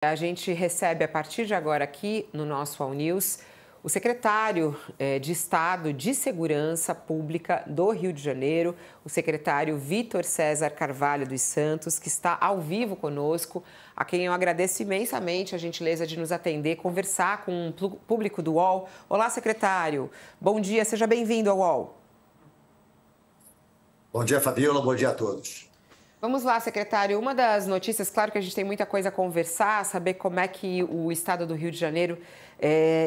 A gente recebe a partir de agora aqui no nosso All News o secretário de Estado de Segurança Pública do Rio de Janeiro, o secretário Vítor César Carvalho dos Santos, que está ao vivo conosco, a quem eu agradeço imensamente a gentileza de nos atender, conversar com o público do UOL. Olá, secretário. Bom dia, seja bem-vindo ao UOL. Bom dia, Fabiola. Bom dia a todos. Vamos lá, secretário. Uma das notícias, claro que a gente tem muita coisa a conversar, saber como é que o estado do Rio de Janeiro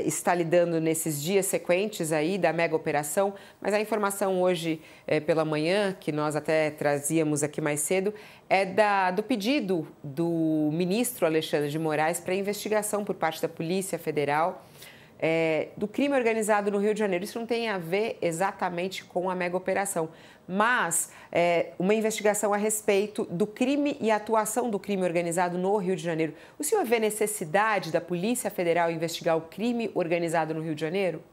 está lidando nesses dias sequentes aí da mega operação, mas a informação hoje pela manhã, que nós até trazíamos aqui mais cedo, é do pedido do ministro Alexandre de Moraes para investigação por parte da Polícia Federal do crime organizado no Rio de Janeiro. Isso não tem a ver exatamente com a mega operação, mas uma investigação a respeito do crime e atuação do crime organizado no Rio de Janeiro. O senhor vê necessidade da Polícia Federal investigar o crime organizado no Rio de Janeiro?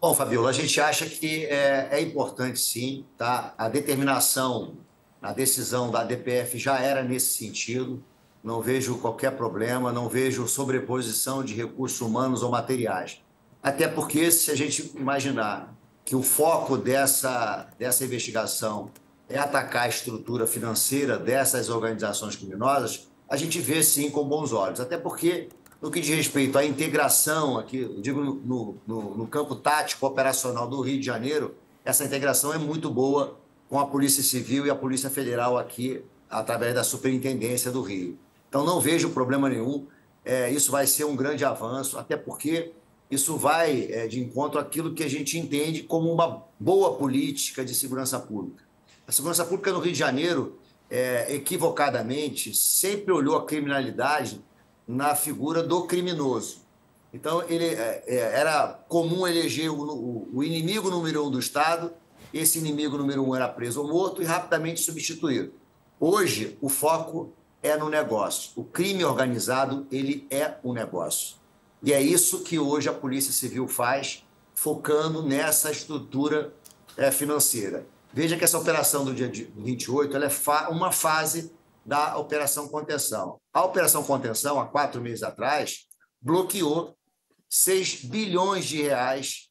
Bom, Fabiola, a gente acha que é importante, sim, tá? A determinação, a decisão da DPF já era nesse sentido. Não vejo qualquer problema, não vejo sobreposição de recursos humanos ou materiais. Até porque, se a gente imaginar que o foco dessa investigação é atacar a estrutura financeira dessas organizações criminosas, a gente vê, sim, com bons olhos. Até porque, no que diz respeito à integração, aqui, eu digo no campo tático operacional do Rio de Janeiro, essa integração é muito boa com a Polícia Civil e a Polícia Federal aqui, através da Superintendência do Rio. Então, não vejo problema nenhum. Isso vai ser um grande avanço, até porque isso vai de encontro àquilo que a gente entende como uma boa política de segurança pública. A segurança pública no Rio de Janeiro, equivocadamente, sempre olhou a criminalidade na figura do criminoso. Então, era comum eleger o inimigo número 1 do Estado, esse inimigo número 1 era preso ou morto e rapidamente substituído. Hoje, o foco é no negócio. O crime organizado, ele é um negócio. E é isso que hoje a Polícia Civil faz, focando nessa estrutura financeira. Veja que essa operação do dia 28 ela é uma fase da Operação Contenção. A Operação Contenção, há 4 meses atrás, bloqueou 6 bilhões de reais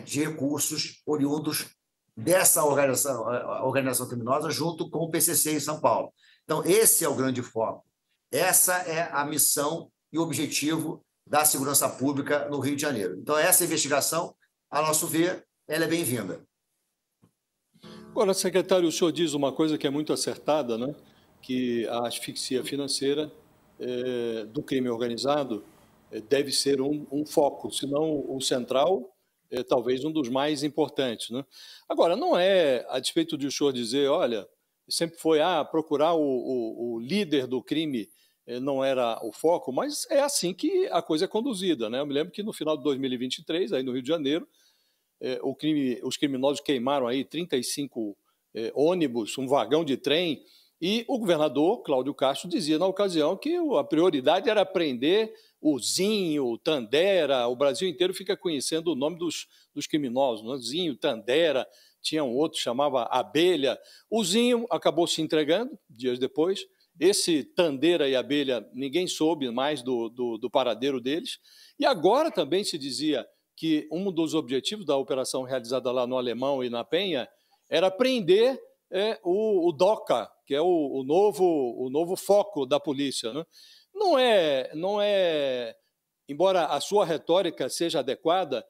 de recursos oriundos dessa organização criminosa junto com o PCC em São Paulo. Então, esse é o grande foco. Essa é a missão e o objetivo da segurança pública no Rio de Janeiro. Então, essa investigação, a nosso ver, ela é bem-vinda. Agora, secretário, o senhor diz uma coisa que é muito acertada, né? Que a asfixia financeira do crime organizado deve ser um foco, se não o central, talvez um dos mais importantes, né? Agora, não é a despeito de o senhor dizer, olha, sempre foi procurar o líder do crime, não era o foco, mas é assim que a coisa é conduzida, né? Eu me lembro que no final de 2023, aí no Rio de Janeiro, os criminosos queimaram aí 35 ônibus, um vagão de trem, e o governador, Cláudio Castro, dizia na ocasião que a prioridade era prender o Zinho, o Tandera. O Brasil inteiro fica conhecendo o nome dos criminosos, né? Zinho, Tandera, tinha um outro que chamava Abelha. O Zinho acabou se entregando dias depois. Esse Tandera e Abelha, ninguém soube mais do paradeiro deles. E agora também se dizia que um dos objetivos da operação realizada lá no Alemão e na Penha era prender o DOCA, que é o novo foco da polícia, né? Não é, embora a sua retórica seja adequada,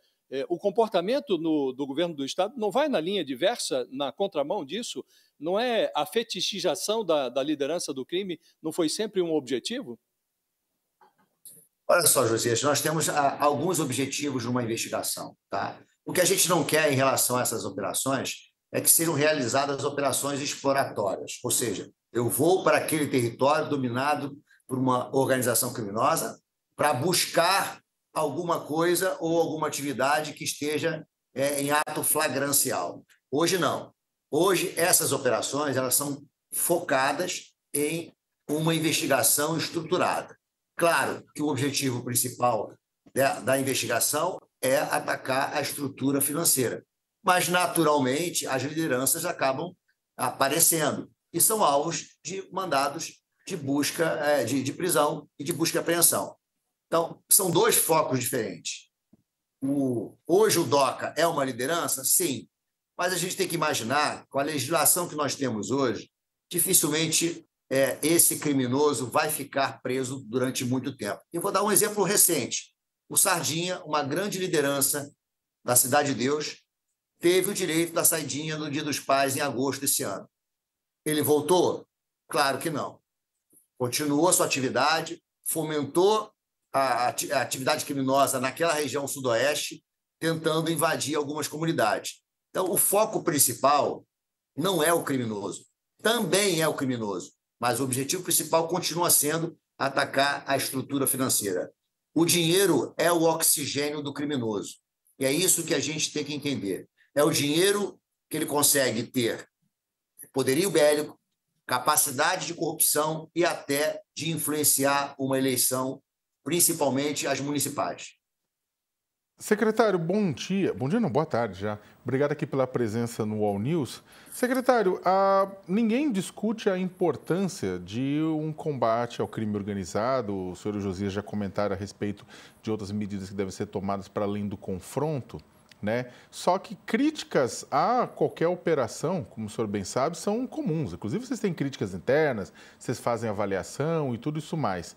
o comportamento do governo do Estado não vai na linha diversa, na contramão disso? Não é a fetichização da liderança do crime, não foi sempre um objetivo? Olha só, Josias, nós temos alguns objetivos numa investigação, tá? O que a gente não quer em relação a essas operações é que sejam realizadas operações exploratórias, ou seja, eu vou para aquele território dominado por uma organização criminosa para buscar alguma coisa ou alguma atividade que esteja em ato flagrancial. Hoje não. Hoje essas operações elas são focadas em uma investigação estruturada. Claro que o objetivo principal da investigação é atacar a estrutura financeira, mas naturalmente as lideranças acabam aparecendo e são alvos de mandados de busca, de prisão e de busca e apreensão. Então, são dois focos diferentes. Hoje o DOCA é uma liderança? Sim, mas a gente tem que imaginar, com a legislação que nós temos hoje, dificilmente esse criminoso vai ficar preso durante muito tempo. Eu vou dar um exemplo recente. O Sardinha, uma grande liderança da Cidade de Deus, teve o direito da saidinha no Dia dos Pais, em agosto desse ano. Ele voltou? Claro que não. Continuou a sua atividade, fomentou a atividade criminosa naquela região sudoeste, tentando invadir algumas comunidades. Então, o foco principal não é o criminoso, também é o criminoso, mas o objetivo principal continua sendo atacar a estrutura financeira. O dinheiro é o oxigênio do criminoso, e é isso que a gente tem que entender. É o dinheiro que ele consegue ter poderio bélico, capacidade de corrupção e até de influenciar uma eleição, principalmente as municipais. Secretário, bom dia. Bom dia não, boa tarde já. Obrigado aqui pela presença no All News. Secretário, ninguém discute a importância de um combate ao crime organizado. O senhor Josias já comentaram a respeito de outras medidas que devem ser tomadas para além do confronto, né? Só que críticas a qualquer operação, como o senhor bem sabe, são comuns. Inclusive, vocês têm críticas internas, vocês fazem avaliação e tudo isso mais.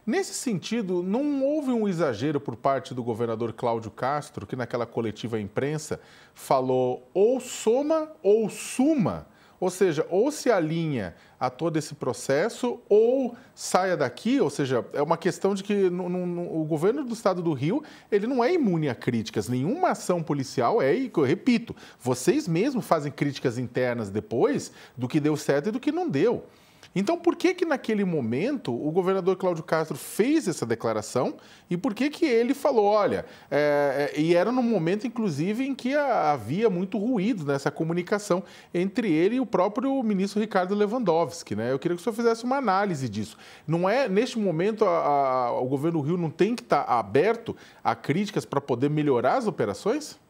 Nesse sentido, não houve um exagero por parte do governador Cláudio Castro, que naquela coletiva à imprensa falou ou soma ou suma, ou seja, ou se alinha a todo esse processo ou saia daqui, ou seja, é uma questão de que o governo do estado do Rio, ele não é imune a críticas, nenhuma ação policial é, e eu repito, vocês mesmos fazem críticas internas depois do que deu certo e do que não deu. Então, por que naquele momento o governador Cláudio Castro fez essa declaração e por que ele falou, olha, e era num momento, inclusive, em que havia muito ruído nessa comunicação entre ele e o próprio ministro Ricardo Lewandowski, né? Eu queria que o senhor fizesse uma análise disso. Não é, neste momento, o governo do Rio não tem que estar aberto a críticas para poder melhorar as operações?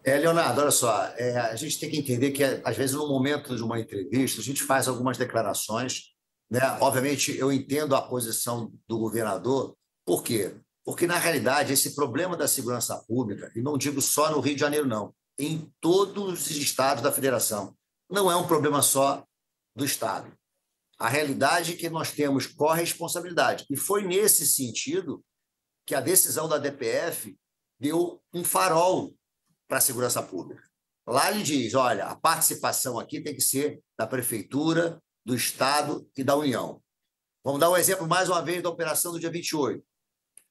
Leonardo, olha só, a gente tem que entender que, às vezes, no momento de uma entrevista, a gente faz algumas declarações, né? Obviamente, eu entendo a posição do governador. Por quê? Porque, na realidade, esse problema da segurança pública, e não digo só no Rio de Janeiro, não, em todos os estados da federação, não é um problema só do estado. A realidade é que nós temos corresponsabilidade. E foi nesse sentido que a decisão da DPF deu um farol para a segurança pública. Lá ele diz, olha, a participação aqui tem que ser da Prefeitura, do Estado e da União. Vamos dar um exemplo, mais uma vez, da operação do dia 28. O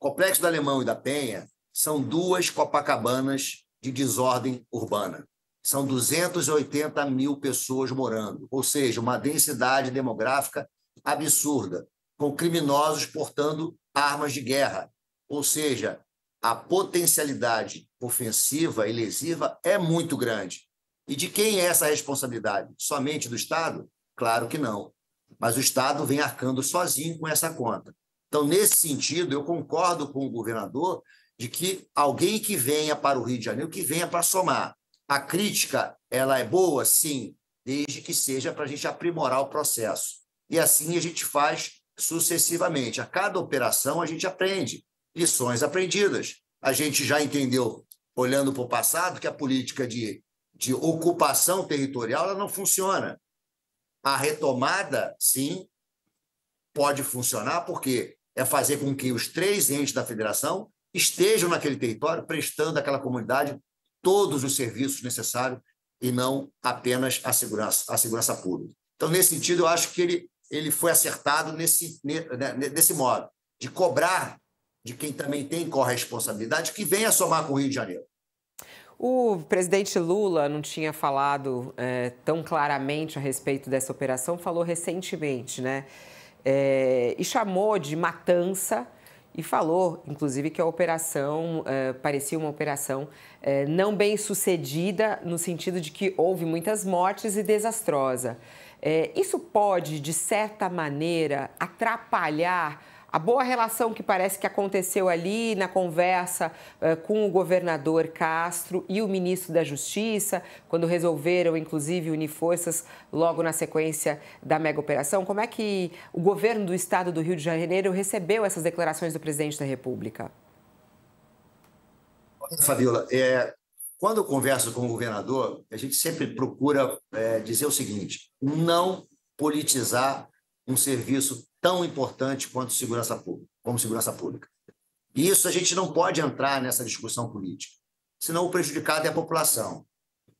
Complexo do Alemão e da Penha são duas Copacabanas de desordem urbana. São 280 mil pessoas morando, ou seja, uma densidade demográfica absurda, com criminosos portando armas de guerra, ou seja, a potencialidade ofensiva e lesiva é muito grande. E de quem é essa responsabilidade? Somente do Estado? Claro que não. Mas o Estado vem arcando sozinho com essa conta. Então, nesse sentido, eu concordo com o governador de que alguém que venha para o Rio de Janeiro, que venha para somar. A crítica, ela é boa? Sim, desde que seja para a gente aprimorar o processo. E assim a gente faz sucessivamente. A cada operação, a gente aprende. Lições aprendidas. A gente já entendeu, olhando para o passado, que a política de ocupação territorial ela não funciona. A retomada, sim, pode funcionar, porque é fazer com que os 3 entes da federação estejam naquele território, prestando àquela comunidade todos os serviços necessários e não apenas a segurança pública. Então, nesse sentido, eu acho que ele foi acertado nesse modo, de cobrar de quem também tem corresponsabilidade, que venha somar com o Rio de Janeiro. O presidente Lula não tinha falado tão claramente a respeito dessa operação, falou recentemente, né? E chamou de matança e falou, inclusive, que a operação parecia uma operação não bem sucedida, no sentido de que houve muitas mortes e desastrosa. Isso pode, de certa maneira, atrapalhar a boa relação que parece que aconteceu ali na conversa com o governador Castro e o ministro da Justiça, quando resolveram, inclusive, unir forças logo na sequência da mega operação. Como é que o governo do estado do Rio de Janeiro recebeu essas declarações do presidente da República? Fabiola, quando eu converso com o governador, a gente sempre procura dizer o seguinte: não politizar um serviço tão importante quanto segurança pública, como segurança pública. E isso a gente não pode entrar nessa discussão política, senão o prejudicado é a população.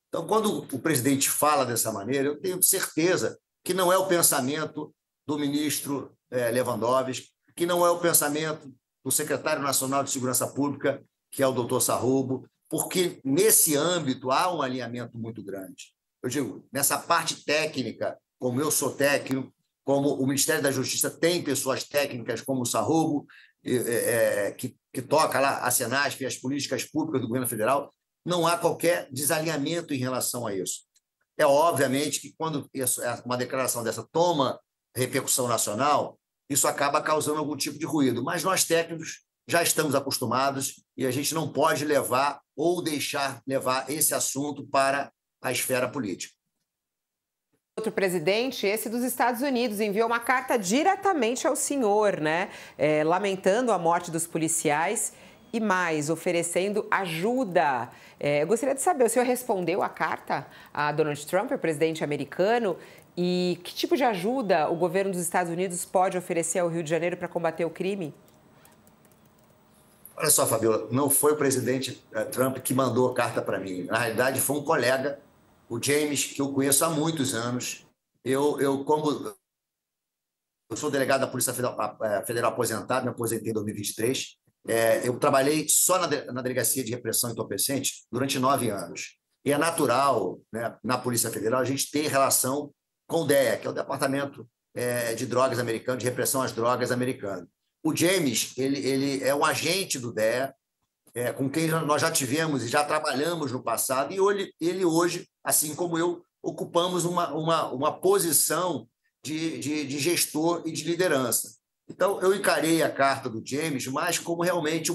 Então, quando o presidente fala dessa maneira, eu tenho certeza que não é o pensamento do ministro Lewandowski, que não é o pensamento do secretário nacional de Segurança Pública, que é o doutor Sarrubo, porque nesse âmbito há um alinhamento muito grande. Eu digo, nessa parte técnica, como eu sou técnico, como o Ministério da Justiça tem pessoas técnicas como o Sarrubo, que toca lá a Senasp e as políticas públicas do governo federal, não há qualquer desalinhamento em relação a isso. É obviamente que quando uma declaração dessa toma repercussão nacional, isso acaba causando algum tipo de ruído, mas nós técnicos já estamos acostumados e a gente não pode levar ou deixar levar esse assunto para a esfera política. Outro presidente, esse dos Estados Unidos, enviou uma carta diretamente ao senhor, né? Lamentando a morte dos policiais e mais, oferecendo ajuda. Eu gostaria de saber, o senhor respondeu a carta a Donald Trump, o presidente americano, e que tipo de ajuda o governo dos Estados Unidos pode oferecer ao Rio de Janeiro para combater o crime? Olha só, Fabiola, não foi o presidente Trump que mandou a carta para mim. Na realidade, foi um colega, o James, que eu conheço há muitos anos. Como eu sou delegado da Polícia Federal aposentado, me aposentei em 2023. Eu trabalhei só na Delegacia de Repressão e Entorpecentes durante 9 anos. E é natural, né, na Polícia Federal, a gente ter relação com o DEA, que é o Departamento de Drogas americano, de Repressão às Drogas americano. O James, ele é um agente do DEA, com quem nós já tivemos e já trabalhamos no passado, e ele hoje, assim como eu, ocupamos uma posição de gestor e de liderança. Então, eu encarei a carta do James mais como realmente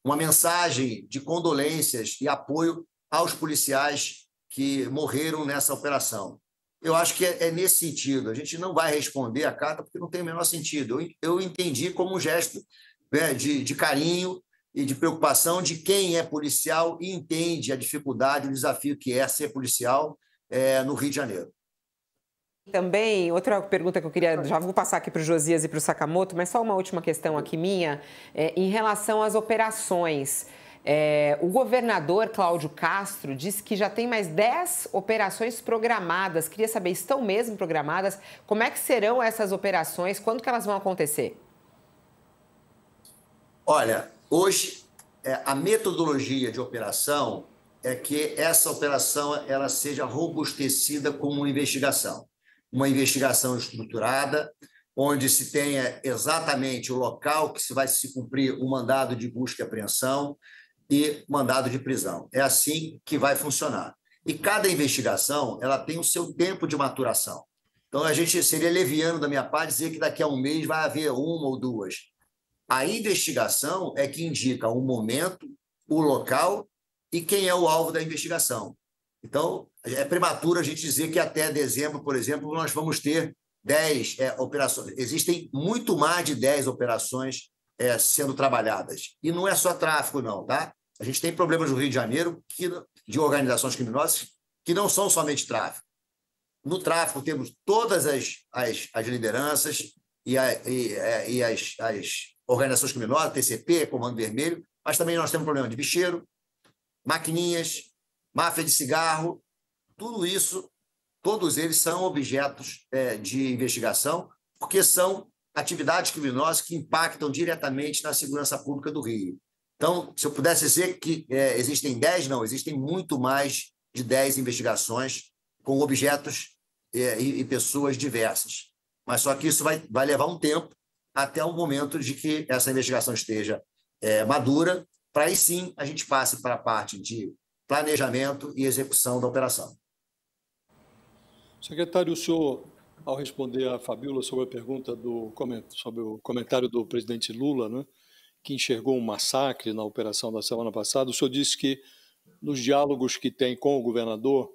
uma mensagem de condolências e apoio aos policiais que morreram nessa operação. Eu acho que é nesse sentido. A gente não vai responder a carta porque não tem o menor sentido. Eu entendi como um gesto de carinho e de preocupação de quem é policial e entende a dificuldade, o desafio que é ser policial no Rio de Janeiro. Também, outra pergunta que eu queria, já vou passar aqui para o Josias e para o Sakamoto, mas só uma última questão aqui minha, em relação às operações. O governador Cláudio Castro disse que já tem mais 10 operações programadas. Queria saber, estão mesmo programadas? Como é que serão essas operações? Quando que elas vão acontecer? Olha, hoje a metodologia de operação é que essa operação ela seja robustecida como uma investigação estruturada, onde se tenha exatamente o local que vai se cumprir o mandado de busca e apreensão e mandado de prisão. É assim que vai funcionar. E cada investigação ela tem o seu tempo de maturação. Então, a gente seria leviano da minha parte dizer que daqui a um mês vai haver uma ou duas. A investigação é que indica o momento, o local e quem é o alvo da investigação. Então, é prematuro a gente dizer que até dezembro, por exemplo, nós vamos ter 10 operações. Existem muito mais de 10 operações sendo trabalhadas. E não é só tráfico, não, tá? A gente tem problemas no Rio de Janeiro de organizações criminosas que não são somente tráfico. No tráfico temos todas as lideranças e as organizações criminosas, TCP, Comando Vermelho, mas também nós temos problema de bicheiro, maquininhas, máfia de cigarro, tudo isso, todos eles são objetos de investigação, porque são atividades criminosas que impactam diretamente na segurança pública do Rio. Então, se eu pudesse dizer que existem 10, não, existem muito mais de 10 investigações com objetos e pessoas diversas. Mas só que isso vai levar um tempo até o momento de que essa investigação esteja madura, para aí sim a gente passe para a parte de planejamento e execução da operação. Secretário, o senhor ao responder a Fabíola sobre a pergunta sobre o comentário do presidente Lula, né, que enxergou um massacre na operação da semana passada. O senhor disse que, nos diálogos que tem com o governador,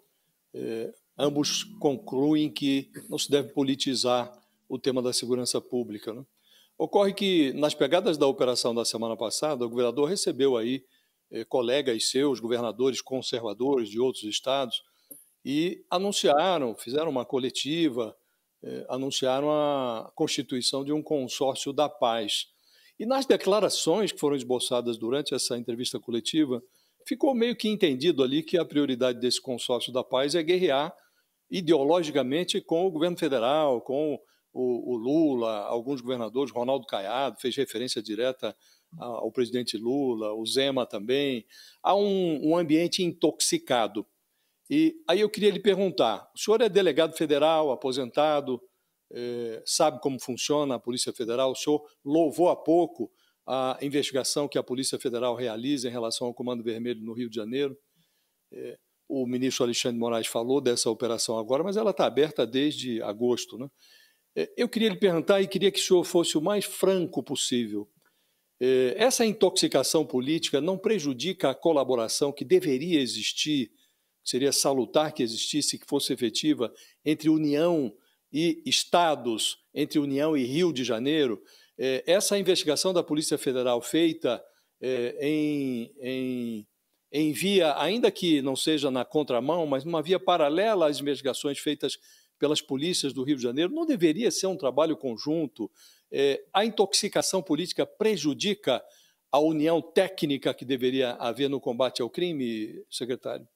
ambos concluem que não se deve politizar o tema da segurança pública, né? Ocorre que, nas pegadas da operação da semana passada, o governador recebeu aí colegas seus, governadores conservadores de outros estados, e fizeram uma coletiva, anunciaram a constituição de um consórcio da paz. E nas declarações que foram esboçadas durante essa entrevista coletiva, ficou meio que entendido ali que a prioridade desse consórcio da paz é guerrear ideologicamente com o governo federal, com o Lula, alguns governadores, Ronaldo Caiado fez referência direta ao presidente Lula, o Zema também. Há um ambiente intoxicado. E aí eu queria lhe perguntar, o senhor é delegado federal, aposentado, sabe como funciona a Polícia Federal, o senhor louvou há pouco a investigação que a Polícia Federal realiza em relação ao Comando Vermelho no Rio de Janeiro. O ministro Alexandre de Moraes falou dessa operação agora, mas ela está aberta desde agosto, né? Eu queria lhe perguntar e queria que o senhor fosse o mais franco possível. Essa intoxicação política não prejudica a colaboração que deveria existir, seria salutar que existisse, que fosse efetiva, entre União e Estados, entre União e Rio de Janeiro? Essa investigação da Polícia Federal feita em via, ainda que não seja na contramão, mas numa via paralela às investigações feitas pelas polícias do Rio de Janeiro, não deveria ser um trabalho conjunto? A intoxicação política prejudica a união técnica que deveria haver no combate ao crime, secretário?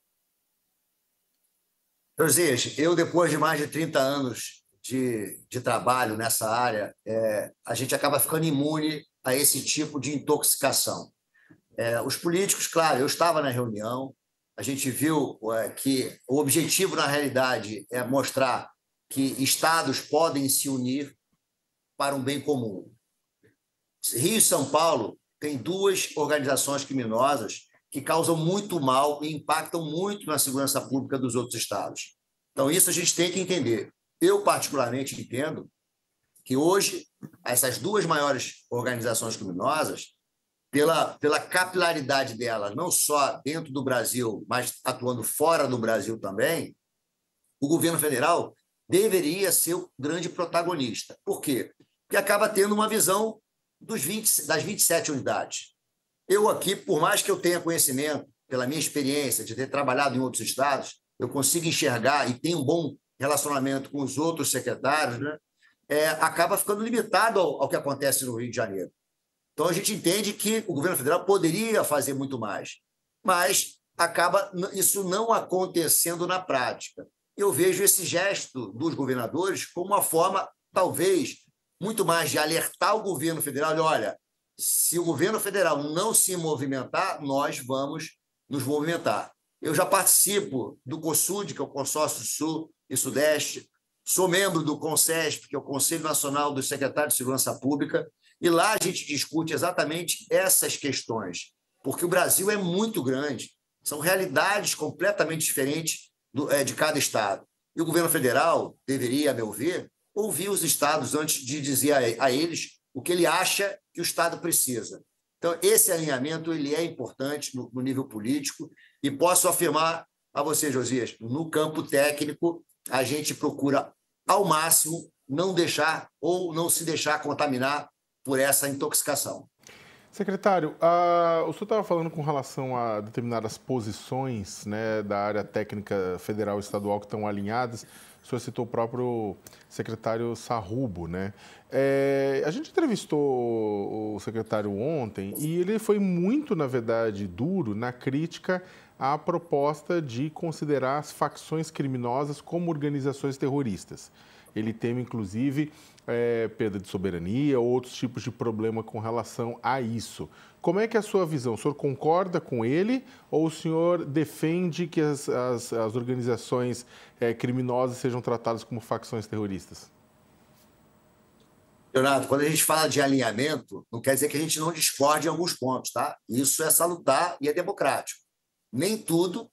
Josias, eu, depois de mais de 30 anos de trabalho nessa área, a gente acaba ficando imune a esse tipo de intoxicação. Os políticos, claro, eu estava na reunião, a gente viu que o objetivo, na realidade, é mostrar que estados podem se unir para um bem comum. Rio e São Paulo têm duas organizações criminosas que causam muito mal e impactam muito na segurança pública dos outros estados. Então, isso a gente tem que entender. Eu, particularmente, entendo que hoje essas duas maiores organizações criminosas, pela capilaridade delas, não só dentro do Brasil, mas atuando fora do Brasil também, o governo federal deveria ser o grande protagonista. Por quê? Porque acaba tendo uma visão das 27 unidades. Eu aqui, por mais que eu tenha conhecimento, pela minha experiência de ter trabalhado em outros estados, eu consigo enxergar e tenho um bom relacionamento com os outros secretários, né? Acaba ficando limitado ao que acontece no Rio de Janeiro. Então, a gente entende que o governo federal poderia fazer muito mais, mas acaba isso não acontecendo na prática. Eu vejo esse gesto dos governadores como uma forma, talvez, muito mais de alertar o governo federal, olha, se o governo federal não se movimentar, nós vamos nos movimentar. Eu já participo do COSUD, que é o Consórcio Sul e Sudeste, sou membro do CONSESP, que é o Conselho Nacional dos Secretários de Segurança Pública, e lá a gente discute exatamente essas questões, porque o Brasil é muito grande, são realidades completamente diferentes de cada estado. E o governo federal deveria, a meu ver, ouvir os estados antes de dizer a eles o que ele acha que o estado precisa. Então, esse alinhamento ele é importante no nível político e posso afirmar a você, Josias, no campo técnico, a gente procura, ao máximo, não deixar ou não se deixar contaminar por essa intoxicação. Secretário, o senhor estava falando com relação a determinadas posições, né, da área técnica federal e estadual que estão alinhadas. O senhor citou o próprio secretário Sarrubo, né? A gente entrevistou o secretário ontem e ele foi muito, na verdade, duro na crítica à proposta de considerar as facções criminosas como organizações terroristas. Ele teme, inclusive, perda de soberania ou outros tipos de problema com relação a isso. Como é que é a sua visão? O senhor concorda com ele ou o senhor defende que as organizações criminosas sejam tratadas como facções terroristas? Leonardo, quando a gente fala de alinhamento, não quer dizer que a gente não discorde em alguns pontos, tá? Isso é salutar e é democrático. Nem tudo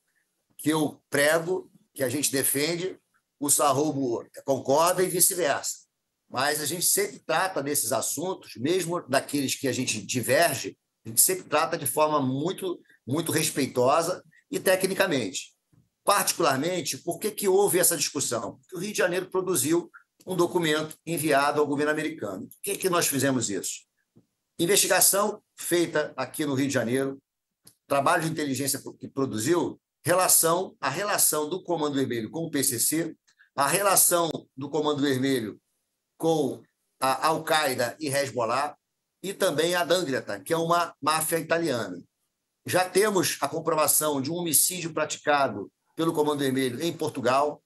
que eu prego, que a gente defende, o Sarrubo concorda e vice-versa. Mas a gente sempre trata desses assuntos, mesmo daqueles que a gente diverge, a gente sempre trata de forma muito, muito respeitosa e tecnicamente. Particularmente, por que houve essa discussão? Porque o Rio de Janeiro produziu um documento enviado ao governo americano. Por que nós fizemos isso? Investigação feita aqui no Rio de Janeiro, trabalho de inteligência que produziu, a relação do Comando Vermelho com o PCC, a relação do Comando Vermelho com a Al-Qaeda e Hezbollah, e também a Ndrangheta, que é uma máfia italiana. Já temos a comprovação de um homicídio praticado pelo Comando Vermelho em Portugal,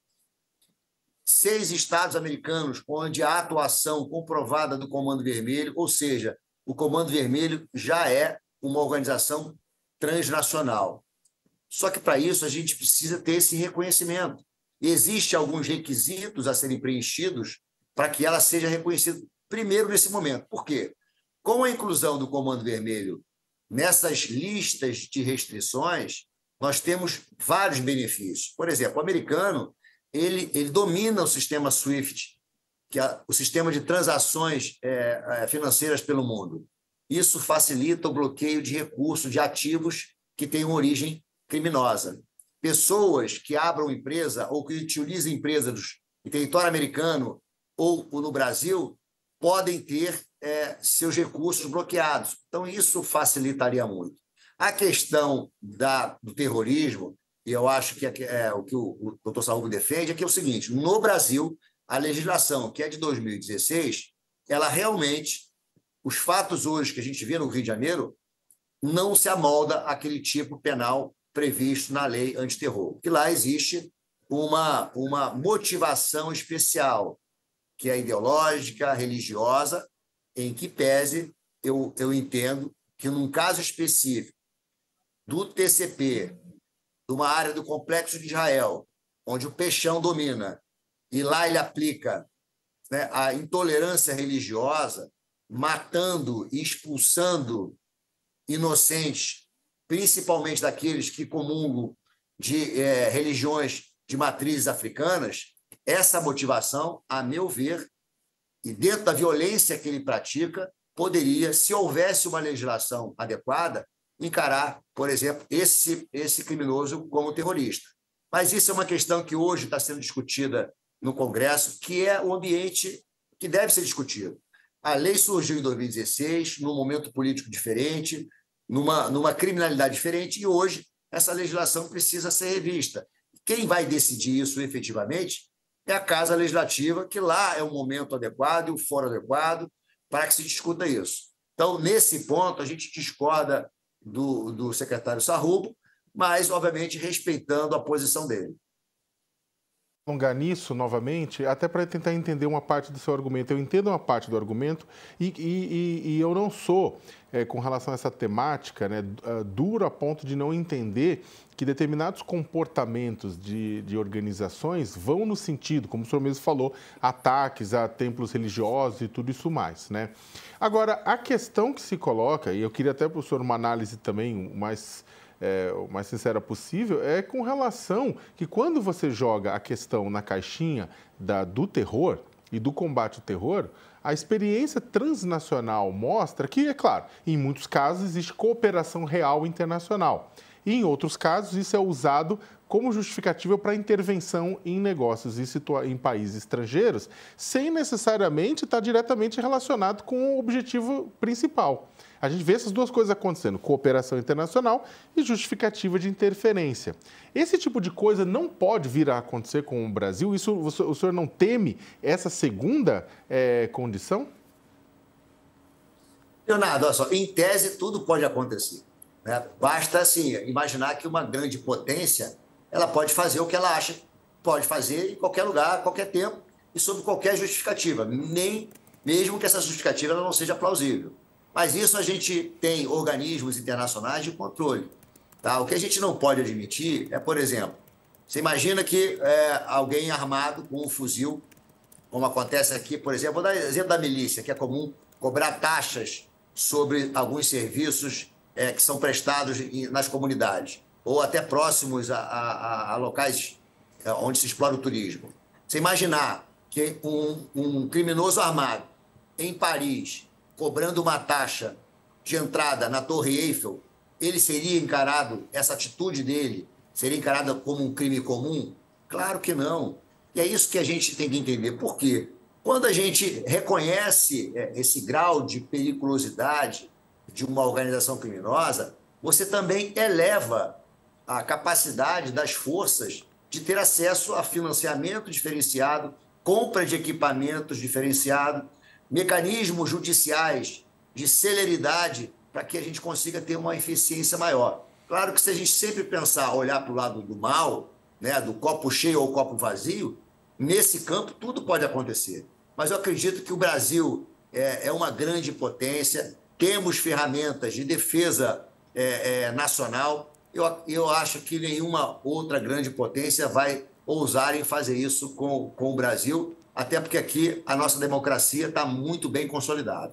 6 estados americanos onde há atuação comprovada do Comando Vermelho, ou seja, o Comando Vermelho já é uma organização transnacional. Só que, para isso, a gente precisa ter esse reconhecimento. Existem alguns requisitos a serem preenchidos para que ela seja reconhecida primeiro nesse momento. Por quê? Com a inclusão do Comando Vermelho nessas listas de restrições, nós temos vários benefícios. Por exemplo, o americano ele domina o sistema SWIFT, que é o sistema de transações financeiras pelo mundo. Isso facilita o bloqueio de recursos, de ativos que têm uma origem criminosa. Pessoas que abram empresa ou que utilizem empresas em território americano ou no Brasil podem ter seus recursos bloqueados. Então, isso facilitaria muito. A questão do terrorismo, e eu acho que o que o doutor Sarrubo defende, é que é o seguinte: no Brasil, a legislação, que é de 2016, ela realmente, os fatos hoje que a gente vê no Rio de Janeiro, não se amolda àquele tipo penal previsto na lei antiterror. Que lá existe uma motivação especial, que é ideológica, religiosa, em que pese eu entendo que, num caso específico do TCP, de uma área do Complexo de Israel, onde o Peixão domina, e lá ele aplica, né, a intolerância religiosa, matando e expulsando inocentes, principalmente daqueles que comungam de religiões de matrizes africanas, essa motivação, a meu ver, e dentro da violência que ele pratica, poderia, se houvesse uma legislação adequada, encarar, por exemplo, esse criminoso como terrorista. Mas isso é uma questão que hoje está sendo discutida no Congresso, que é o ambiente que deve ser discutido. A lei surgiu em 2016, num momento político diferente, numa criminalidade diferente, e hoje essa legislação precisa ser revista. Quem vai decidir isso efetivamente é a Casa Legislativa, que lá é o momento adequado e o fórum adequado para que se discuta isso. Então, nesse ponto, a gente discorda do secretário Sarrubo, mas, obviamente, respeitando a posição dele. Alongar nisso novamente, até para tentar entender uma parte do seu argumento. Eu entendo uma parte do argumento e eu não sou, com relação a essa temática, né, duro a ponto de não entender que determinados comportamentos de organizações vão no sentido, como o senhor mesmo falou, ataques a templos religiosos e tudo isso mais, né? Agora, a questão que se coloca, e eu queria até para o senhor uma análise também o mais sincera possível, é com relação que quando você joga a questão na caixinha do terror e do combate ao terror, a experiência transnacional mostra que, é claro, em muitos casos existe cooperação real internacional. E em outros casos isso é usado como justificativa para intervenção em negócios em países estrangeiros, sem necessariamente estar diretamente relacionado com o objetivo principal. A gente vê essas duas coisas acontecendo, cooperação internacional e justificativa de interferência. Esse tipo de coisa não pode vir a acontecer com o Brasil? Isso, o senhor não teme essa segunda condição? Leonardo, olha só, em tese tudo pode acontecer, né? Basta, assim, imaginar que uma grande potência ela pode fazer o que ela acha que pode fazer em qualquer lugar, a qualquer tempo e sob qualquer justificativa, nem mesmo que essa justificativa ela não seja plausível. Mas isso a gente tem organismos internacionais de controle. Tá? O que a gente não pode admitir é, por exemplo, você imagina que alguém armado com um fuzil, como acontece aqui, por exemplo, vou dar exemplo da milícia, que é comum cobrar taxas sobre alguns serviços que são prestados nas comunidades, ou até próximos a locais onde se explora o turismo. Você imaginar que um criminoso armado em Paris, cobrando uma taxa de entrada na Torre Eiffel, ele seria encarado, essa atitude dele, seria encarada como um crime comum? Claro que não. E é isso que a gente tem que entender. Por quê? Quando a gente reconhece esse grau de periculosidade de uma organização criminosa, você também eleva a capacidade das forças de ter acesso a financiamento diferenciado, compra de equipamentos diferenciado, mecanismos judiciais de celeridade para que a gente consiga ter uma eficiência maior. Claro que se a gente sempre pensar, olhar para o lado do mal, né, do copo cheio ou copo vazio, nesse campo tudo pode acontecer. Mas eu acredito que o Brasil é uma grande potência, temos ferramentas de defesa nacional. Eu acho que nenhuma outra grande potência vai ousar em fazer isso com o Brasil, até porque aqui a nossa democracia está muito bem consolidada.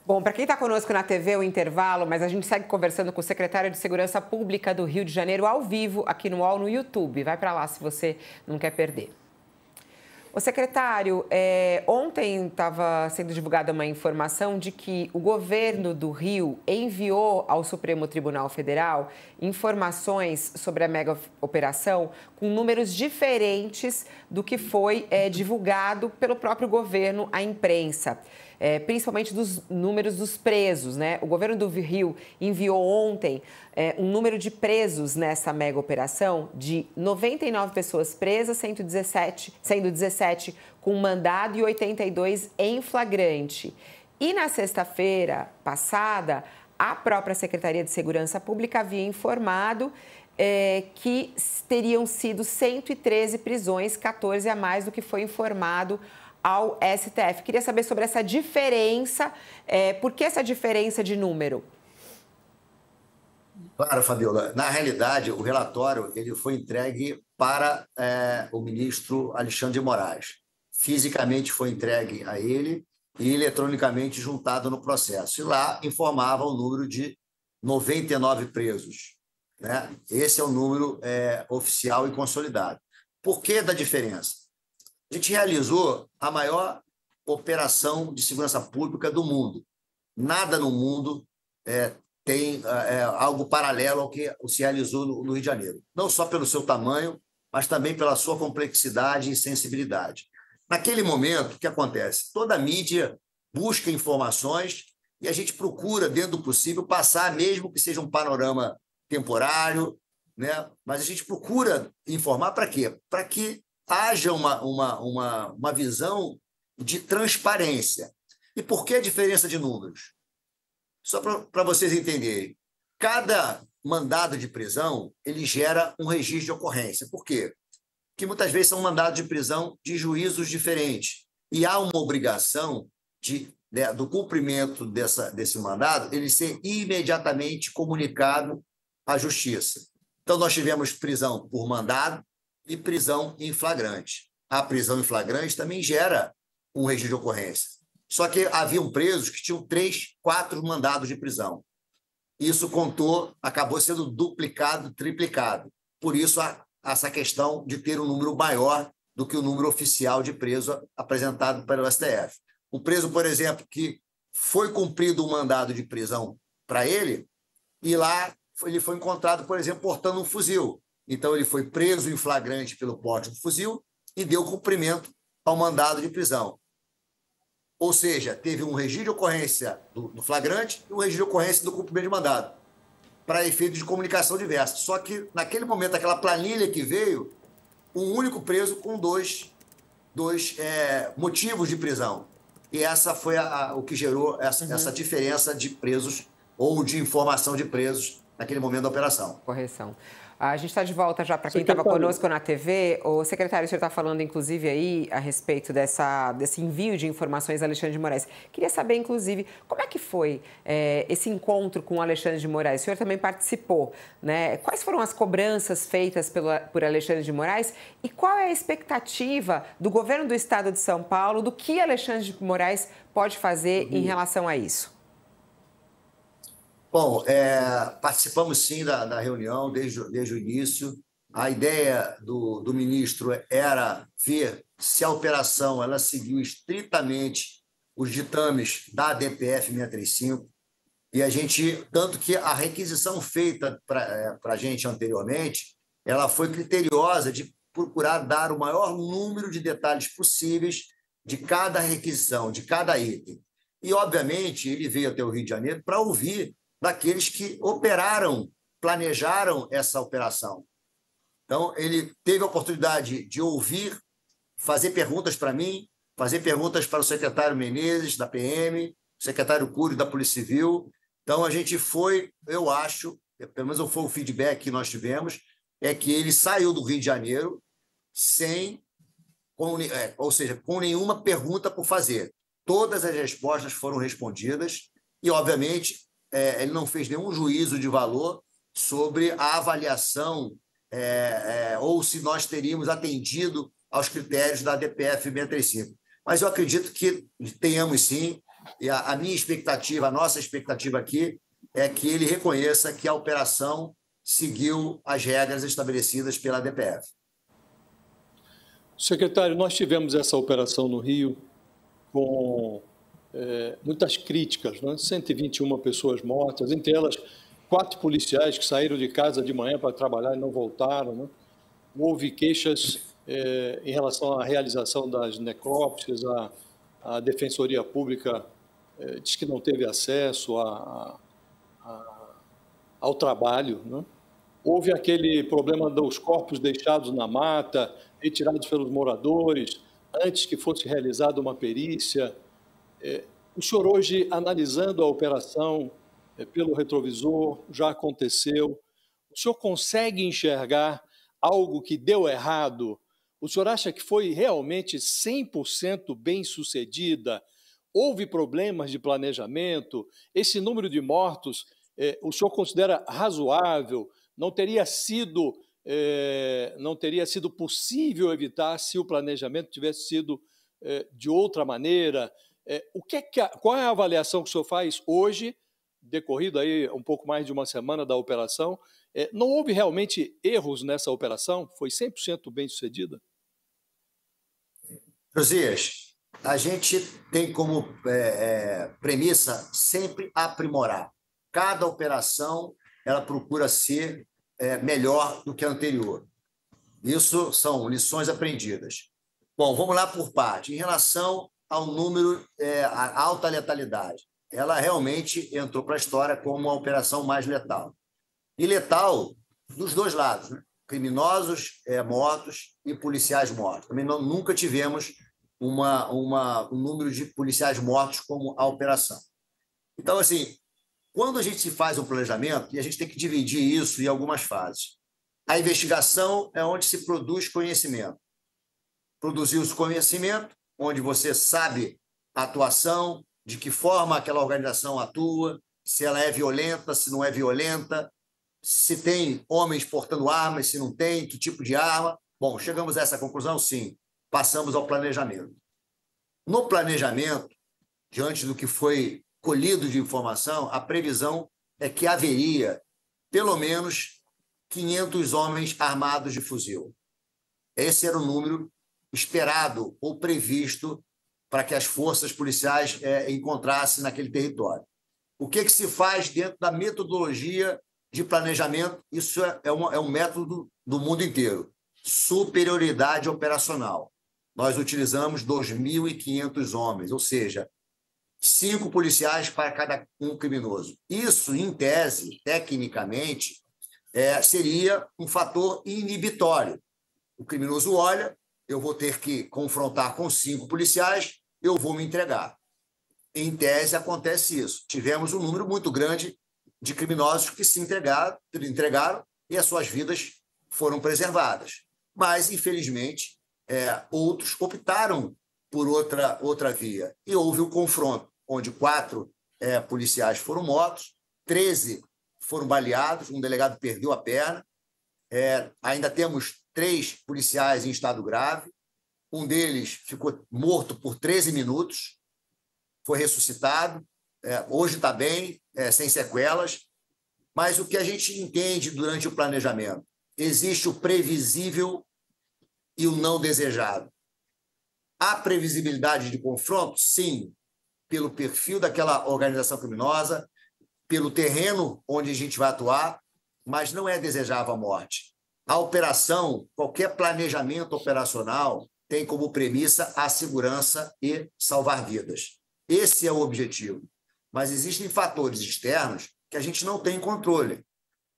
Bom, para quem está conosco na TV, o intervalo, mas a gente segue conversando com o secretário de Segurança Pública do Rio de Janeiro ao vivo, aqui no UOL, no YouTube. Vai para lá se você não quer perder. O secretário, ontem estava sendo divulgada uma informação de que o governo do Rio enviou ao Supremo Tribunal Federal informações sobre a mega operação com números diferentes do que foi divulgado pelo próprio governo à imprensa. Principalmente dos números dos presos, né? O governo do Rio enviou ontem um número de presos nessa mega operação de 99 pessoas presas, sendo 17 com mandado e 82 em flagrante. E na sexta-feira passada, a própria Secretaria de Segurança Pública havia informado que teriam sido 113 prisões, 14 a mais do que foi informado ao STF. Queria saber sobre essa diferença, por que essa diferença de número? Claro, Fabiola. Na realidade, o relatório ele foi entregue para o ministro Alexandre de Moraes. Fisicamente foi entregue a ele e eletronicamente juntado no processo. E lá informava o número de 99 presos, né? Esse é o número oficial e consolidado. Por que da diferença? A gente realizou a maior operação de segurança pública do mundo. Nada no mundo tem algo paralelo ao que se realizou no Rio de Janeiro. Não só pelo seu tamanho, mas também pela sua complexidade e sensibilidade. Naquele momento, o que acontece? Toda a mídia busca informações e a gente procura, dentro do possível, passar, mesmo que seja um panorama temporário, né? Mas a gente procura informar para quê? Para que haja uma visão de transparência. E por que a diferença de números? Só para vocês entenderem, cada mandado de prisão ele gera um registro de ocorrência. Por quê? Porque muitas vezes são mandados de prisão de juízos diferentes. E há uma obrigação do cumprimento desse mandado ele ser imediatamente comunicado à Justiça. Então, nós tivemos prisão por mandado e prisão em flagrante. A prisão em flagrante também gera um registro de ocorrência. Só que haviam presos que tinham 3, 4 mandados de prisão. Isso acabou sendo duplicado, triplicado. Por isso, essa questão de ter um número maior do que o número oficial de preso apresentado pelo STF. O preso, por exemplo, que foi cumprido um mandado de prisão para ele, e lá ele foi encontrado, por exemplo, portando um fuzil. Então, ele foi preso em flagrante pelo porte do fuzil e deu cumprimento ao mandado de prisão. Ou seja, teve um registro de ocorrência do flagrante e um registro de ocorrência do cumprimento de mandado, para efeitos de comunicação diversa. Só que, naquele momento, aquela planilha que veio, um único preso com dois motivos de prisão. E essa foi o que gerou essa diferença de presos ou de informação de presos naquele momento da operação. Correção. A gente está de volta já para quem estava conosco na TV. O secretário, o senhor está falando, inclusive, aí a respeito desse envio de informações a Alexandre de Moraes. Queria saber, inclusive, como é que foi esse encontro com o Alexandre de Moraes? O senhor também participou, né? Quais foram as cobranças feitas por Alexandre de Moraes e qual é a expectativa do governo do estado de São Paulo, do que Alexandre de Moraes pode fazer em relação a isso? Bom, participamos sim da reunião desde o início. A ideia do ministro era ver se a operação ela seguiu estritamente os ditames da DPF 635, e a gente, tanto que a requisição feita para a gente anteriormente, ela foi criteriosa de procurar dar o maior número de detalhes possíveis de cada requisição, de cada item. E, obviamente, ele veio até o Rio de Janeiro para ouvir daqueles que operaram, planejaram essa operação. Então, ele teve a oportunidade de ouvir, fazer perguntas para mim, fazer perguntas para o secretário Menezes, da PM, o secretário Cury, da Polícia Civil. Então, a gente foi, eu acho, pelo menos foi o feedback que nós tivemos, é que ele saiu do Rio de Janeiro ou seja, com nenhuma pergunta por fazer. Todas as respostas foram respondidas e, obviamente, ele não fez nenhum juízo de valor sobre a avaliação ou se nós teríamos atendido aos critérios da DPF 635. Mas eu acredito que tenhamos sim, e a minha expectativa, a nossa expectativa aqui, é que ele reconheça que a operação seguiu as regras estabelecidas pela DPF. Secretário, nós tivemos essa operação no Rio com muitas críticas, né? 121 pessoas mortas, entre elas 4 policiais que saíram de casa de manhã para trabalhar e não voltaram, né? Houve queixas em relação à realização das necrópsias, a Defensoria Pública diz que não teve acesso ao trabalho, né? Houve aquele problema dos corpos deixados na mata, retirados pelos moradores, antes que fosse realizada uma perícia. O senhor hoje, analisando a operação pelo retrovisor, já aconteceu, o senhor consegue enxergar algo que deu errado? O senhor acha que foi realmente 100% bem-sucedida? Houve problemas de planejamento? Esse número de mortos, o senhor considera razoável? Não teria sido possível evitar se o planejamento tivesse sido de outra maneira? Qual é a avaliação que o senhor faz hoje, decorrido aí um pouco mais de uma semana da operação? Não houve realmente erros nessa operação? Foi 100% bem-sucedida? Josias, a gente tem como premissa sempre aprimorar. Cada operação ela procura ser melhor do que a anterior. Isso são lições aprendidas. Bom, vamos lá por parte. Em relação ao número, a alta letalidade, ela realmente entrou para a história como a operação mais letal. E letal dos dois lados, né? Criminosos mortos e policiais mortos. Também nunca tivemos um número de policiais mortos como a operação. Então, assim, quando a gente faz um planejamento, e a gente tem que dividir isso em algumas fases. A investigação é onde se produz conhecimento. Produziu-se conhecimento, onde você sabe a atuação, de que forma aquela organização atua, se ela é violenta, se não é violenta, se tem homens portando armas, se não tem, que tipo de arma. Bom, chegamos a essa conclusão, sim. Passamos ao planejamento. No planejamento, diante do que foi colhido de informação, a previsão é que haveria pelo menos 500 homens armados de fuzil. Esse era o número esperado ou previsto para que as forças policiais encontrassem naquele território. O que se faz dentro da metodologia de planejamento? Isso é um método do mundo inteiro. Superioridade operacional. Nós utilizamos 2.500 homens, ou seja, 5 policiais para cada um criminoso. Isso, em tese, tecnicamente, seria um fator inibitório. O criminoso olha, eu vou ter que confrontar com 5 policiais, eu vou me entregar. Em tese, acontece isso. Tivemos um número muito grande de criminosos que se entregaram e as suas vidas foram preservadas. Mas, infelizmente, outros optaram por outra via. E houve o confronto, onde 4 policiais foram mortos, 13 foram baleados, um delegado perdeu a perna, ainda temos 3 policiais em estado grave, um deles ficou morto por 13 minutos, foi ressuscitado, hoje está bem, sem sequelas, mas o que a gente entende durante o planejamento? existe o previsível e o não desejado. Há previsibilidade de confronto? Sim, pelo perfil daquela organização criminosa, pelo terreno onde a gente vai atuar, mas não é desejável a morte. A operação, qualquer planejamento operacional, tem como premissa a segurança e salvar vidas. Esse é o objetivo. Mas existem fatores externos que a gente não tem controle.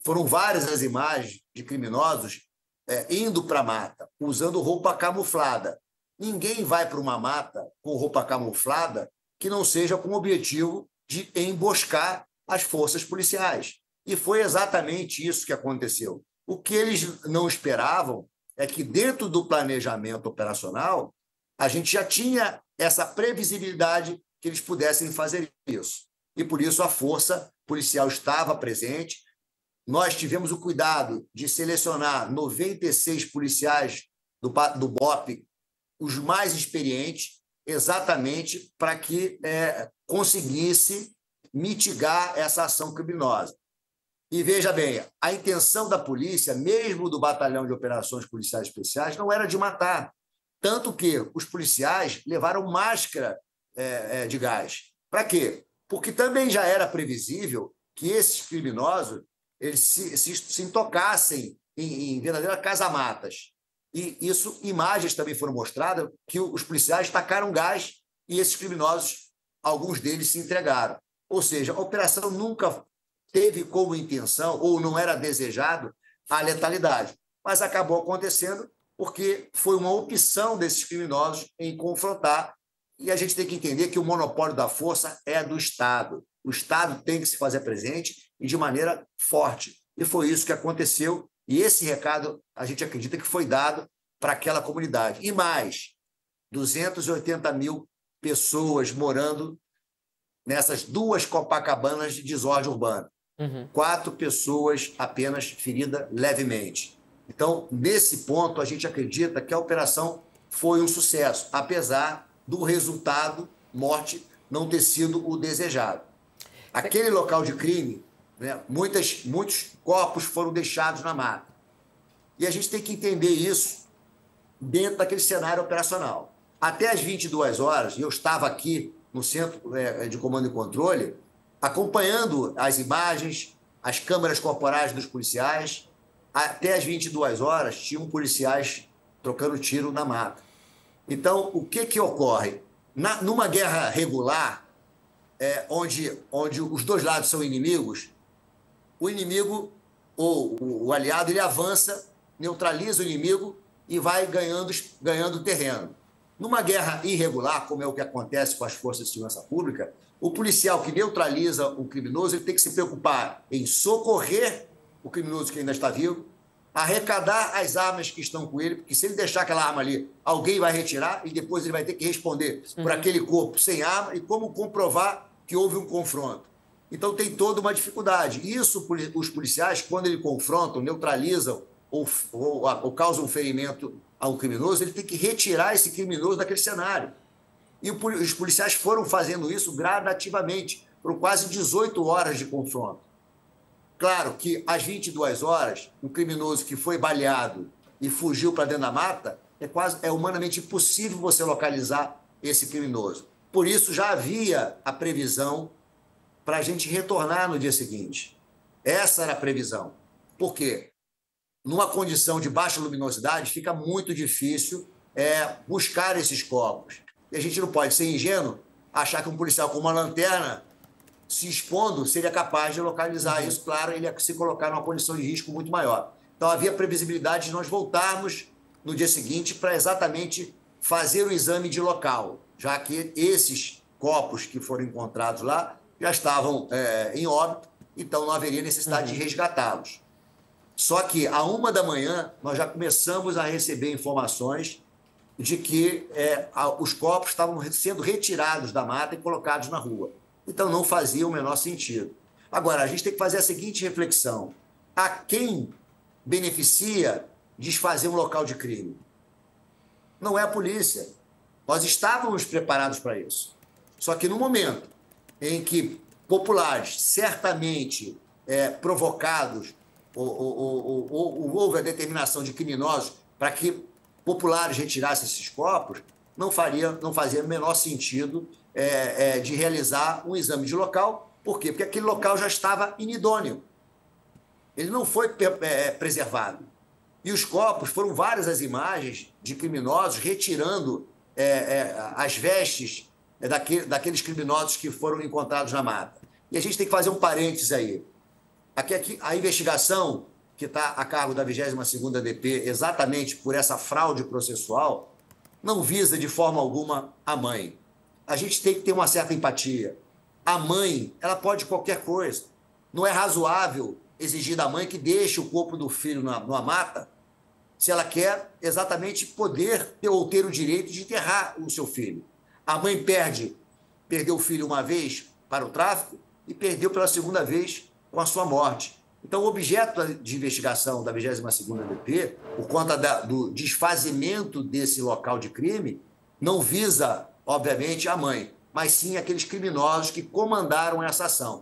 Foram várias as imagens de criminosos indo para a mata, usando roupa camuflada. Ninguém vai para uma mata com roupa camuflada que não seja com o objetivo de emboscar as forças policiais. E foi exatamente isso que aconteceu. O que eles não esperavam é que, dentro do planejamento operacional, a gente já tinha essa previsibilidade que eles pudessem fazer isso. E, por isso, a força policial estava presente. Nós tivemos o cuidado de selecionar 96 policiais do BOP, os mais experientes, exatamente para que conseguisse mitigar essa ação criminosa. E veja bem, a intenção da polícia, mesmo do Batalhão de Operações Policiais Especiais, não era de matar. Tanto que os policiais levaram máscara de gás. Para quê? Porque também já era previsível que esses criminosos eles se intocassem em verdadeiras casamatas. E isso, imagens também foram mostradas que os policiais tacaram gás e esses criminosos, alguns deles se entregaram. Ou seja, a operação nunca teve como intenção, ou não era desejado, a letalidade. Mas acabou acontecendo porque foi uma opção desses criminosos em confrontar. E a gente tem que entender que o monopólio da força é do Estado. O Estado tem que se fazer presente e de maneira forte. E foi isso que aconteceu. E esse recado, a gente acredita que foi dado para aquela comunidade. E mais, 280 mil pessoas morando nessas 2 Copacabanas de desordem urbana. 4 pessoas apenas feridas levemente. Então, nesse ponto, a gente acredita que a operação foi um sucesso, apesar do resultado, morte, não ter sido o desejado. Aquele local de crime, né, muitos corpos foram deixados na mata. E a gente tem que entender isso dentro daquele cenário operacional. Até às 22 horas, e eu estava aqui no Centro de Comando e Controle, acompanhando as imagens, as câmeras corporais dos policiais. Até às 22 horas, tinham policiais trocando tiro na mata. Então, o que ocorre? Numa guerra regular, onde os dois lados são inimigos, o inimigo, ou o aliado, ele avança, neutraliza o inimigo e vai ganhando terreno. Numa guerra irregular, como é o que acontece com as forças de segurança pública, o policial que neutraliza o criminoso ele tem que se preocupar em socorrer o criminoso que ainda está vivo, arrecadar as armas que estão com ele, porque se ele deixar aquela arma ali, alguém vai retirar e depois ele vai ter que responder por aquele corpo sem arma e como comprovar que houve um confronto. Então tem toda uma dificuldade. Isso, os policiais, quando eles confrontam, neutralizam ou causam um ferimento a um criminoso, ele tem que retirar esse criminoso daquele cenário. E os policiais foram fazendo isso gradativamente, por quase 18 horas de confronto. Claro que às 22 horas, um criminoso que foi baleado e fugiu para dentro da mata, é humanamente impossível você localizar esse criminoso. Por isso já havia a previsão para a gente retornar no dia seguinte. Essa era a previsão. Por quê? Numa condição de baixa luminosidade, fica muito difícil buscar esses corpos. E a gente não pode ser ingênuo, achar que um policial com uma lanterna se expondo seria capaz de localizar isso. Claro, ele ia se colocar numa condição de risco muito maior. Então, havia previsibilidade de nós voltarmos no dia seguinte para exatamente fazer o exame de local, já que esses corpos que foram encontrados lá já estavam em óbito, então não haveria necessidade de resgatá-los. Só que, à 1 da manhã, nós já começamos a receber informações de que os corpos estavam sendo retirados da mata e colocados na rua. Então, não fazia o menor sentido. Agora, a gente tem que fazer a seguinte reflexão. A quem beneficia desfazer um local de crime? Não é a polícia. Nós estávamos preparados para isso. Só que no momento em que populares, certamente provocados houve a determinação de criminosos para que populares retirassem esses corpos, não fazia o menor sentido de realizar um exame de local. Por quê? Porque aquele local já estava inidôneo. Ele não foi preservado. E os corpos, foram várias as imagens de criminosos retirando as vestes daqueles criminosos que foram encontrados na mata. E a gente tem que fazer um parênteses aí. Aqui, a investigação que está a cargo da 22ª DP, exatamente por essa fraude processual, não visa de forma alguma a mãe. A gente tem que ter uma certa empatia. A mãe, ela pode qualquer coisa. Não é razoável exigir da mãe que deixe o corpo do filho numa mata se ela quer exatamente poder ter o direito de enterrar o seu filho. A mãe perdeu o filho uma vez para o tráfico e perdeu pela segunda vez com a sua morte. Então, o objeto de investigação da 22ª DP, por conta do desfazimento desse local de crime, não visa, obviamente, a mãe, mas sim aqueles criminosos que comandaram essa ação.